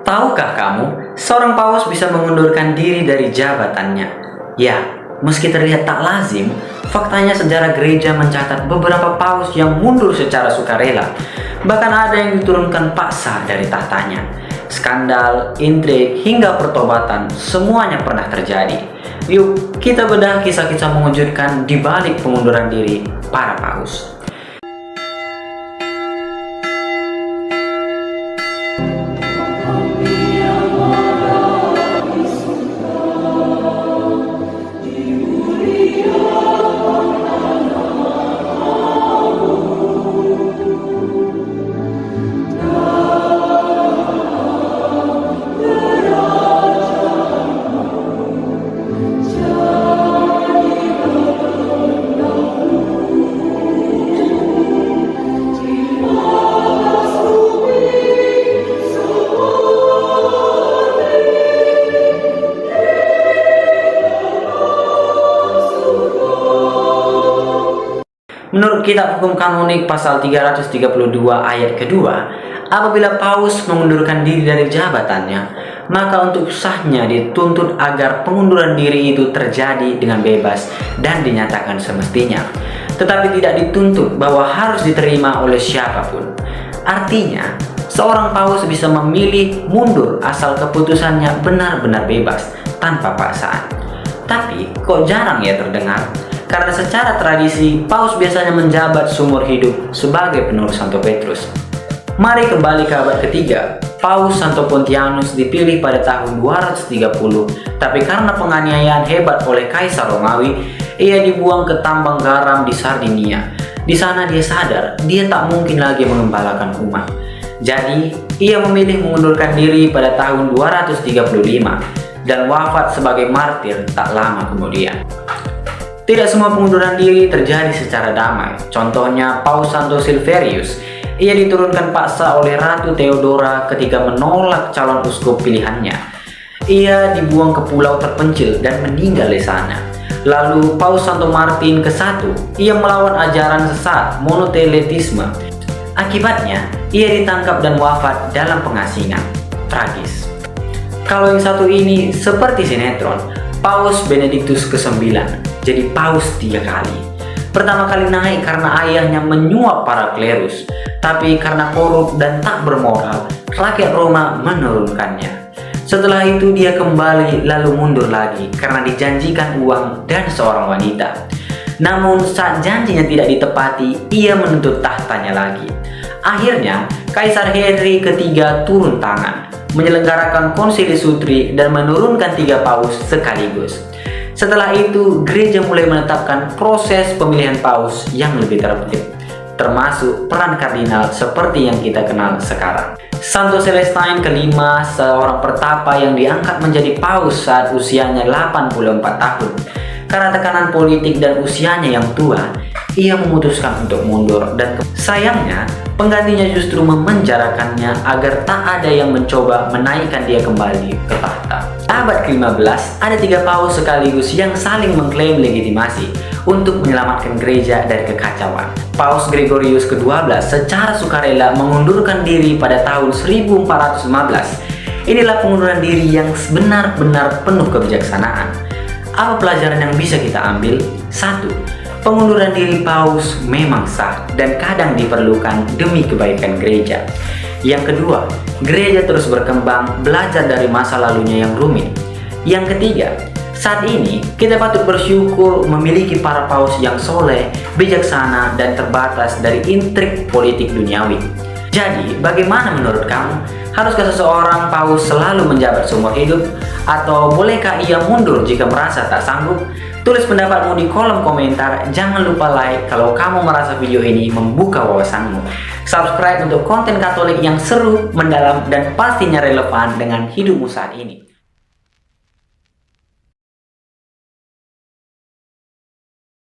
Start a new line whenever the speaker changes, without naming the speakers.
Tahukah kamu, seorang paus bisa mengundurkan diri dari jabatannya? Ya, meski terlihat tak lazim, faktanya sejarah gereja mencatat beberapa paus yang mundur secara sukarela. Bahkan ada yang diturunkan paksa dari tahtanya. Skandal, intrik, hingga pertobatan, semuanya pernah terjadi. Yuk, kita bedah kisah-kisah mengejutkan di balik pengunduran diri para paus. Menurut Kitab Hukum Kanonik pasal 332 ayat kedua, apabila paus mengundurkan diri dari jabatannya, maka untuk sahnya dituntut agar pengunduran diri itu terjadi dengan bebas dan dinyatakan semestinya, tetapi tidak dituntut bahwa harus diterima oleh siapapun. Artinya, seorang paus bisa memilih mundur asal keputusannya benar-benar bebas tanpa paksaan. Tapi kok jarang ya terdengar? Karena secara tradisi, paus biasanya menjabat seumur hidup sebagai penerus Santo Petrus. Mari kembali ke abad ketiga. Paus Santo Pontianus dipilih pada tahun 230, tapi karena penganiayaan hebat oleh Kaisar Romawi, ia dibuang ke tambang garam di Sardinia. Di sana dia sadar, dia tak mungkin lagi mengembalakan umat. Jadi, ia memilih mengundurkan diri pada tahun 235 dan wafat sebagai martir tak lama kemudian. Tidak semua pengunduran diri terjadi secara damai. Contohnya Paus Santo Silverius. Ia diturunkan paksa oleh Ratu Theodora ketika menolak calon uskup pilihannya. Ia dibuang ke pulau terpencil dan meninggal di sana. Lalu Paus Santo Martin ke-1, ia melawan ajaran sesat monoteletisme. Akibatnya, ia ditangkap dan wafat dalam pengasingan. Tragis. Kalau yang satu ini seperti sinetron, Paus Benediktus ke-9 jadi paus 3 kali. Pertama kali naik karena ayahnya menyuap para klerus, tapi karena korup dan tak bermoral, rakyat Roma menurunkannya. Setelah itu dia kembali lalu mundur lagi karena dijanjikan uang dan seorang wanita. Namun saat janjinya tidak ditepati, ia menuntut tahtanya lagi. Akhirnya Kaisar Henry III turun tangan, menyelenggarakan konsili sutri dan menurunkan 3 paus sekaligus. Setelah itu, gereja mulai menetapkan proses pemilihan paus yang lebih tertib, termasuk peran kardinal seperti yang kita kenal sekarang. Santo Celestine ke-5, seorang pertapa yang diangkat menjadi paus saat usianya 84 tahun. Karena tekanan politik dan usianya yang tua, ia memutuskan untuk mundur dan sayangnya, penggantinya justru memenjarakannya agar tak ada yang mencoba menaikkan dia kembali ke tahta. Abad ke-15, ada 3 paus sekaligus yang saling mengklaim legitimasi untuk menyelamatkan gereja dari kekacauan. Paus Gregorius ke-12 secara sukarela mengundurkan diri pada tahun 1415. Inilah pengunduran diri yang benar-benar penuh kebijaksanaan. Apa pelajaran yang bisa kita ambil? 1. Pengunduran diri paus memang sah dan kadang diperlukan demi kebaikan gereja. Yang kedua, gereja terus berkembang, belajar dari masa lalunya yang rumit. Yang ketiga, saat ini kita patut bersyukur memiliki para paus yang soleh, bijaksana, dan terbatas dari intrik politik duniawi. Jadi, bagaimana menurut kamu? Haruskah seseorang paus selalu menjabat seumur hidup? Atau bolehkah ia mundur jika merasa tak sanggup? Tulis pendapatmu di kolom komentar. Jangan lupa like kalau kamu merasa video ini membuka wawasanmu. Subscribe untuk konten Katolik yang seru, mendalam, dan pastinya relevan dengan hidupmu saat ini.